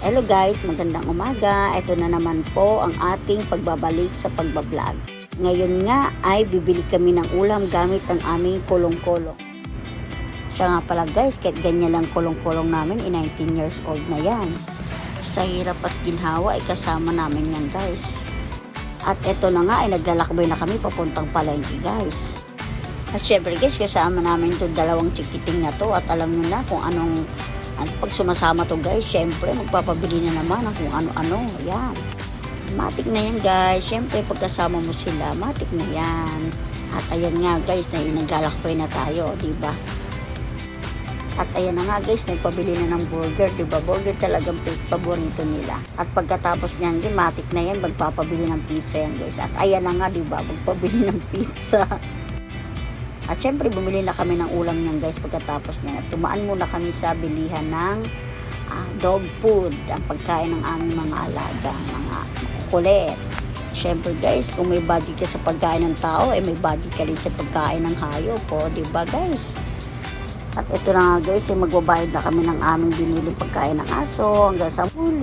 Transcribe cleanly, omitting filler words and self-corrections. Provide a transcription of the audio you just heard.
Hello guys, magandang umaga. Ito na naman po ang ating pagbabalik sa pagbablog. Ngayon nga ay bibili kami ng ulam gamit ang aming kulong-kulong. Siya nga pala guys, kahit ganyan lang kulong-kulong namin, 19 years old na yan. Sa hirap at ginhawa ay kasama namin yan guys. At ito na nga ay naglalakbay na kami papuntang palengke guys. At syempre guys, kasama namin itong dalawang chikiting na to at alam nyo na kung anong pag sumasama to guys, syempre magpapabili na naman ng kung ano-ano. Yan. Matik na yan guys. Syempre pagkasama mo sila, matik na yan. At ayan nga guys, naglalakbay na tayo, diba? At ayan na nga guys, nagpabili na ng burger, diba? Burger talagang paborito nila. At pagkatapos niyan, matik na yan, magpapabili ng pizza yan guys. At ayan na nga, diba? Magpabili ng pizza. At syempre, bumili na kami ng ulam niyan guys pagkatapos niyan. At tumaan muna kami sa bilihan ng dog food, ang pagkain ng aming mga alaga, mga kulit. Syempre guys, kung may budget ka sa pagkain ng tao, may budget ka rin sa pagkain ng hayop po, diba guys? At ito na nga guys, magbabayad na kami ng aming binili pagkain ng aso hanggang sa muli.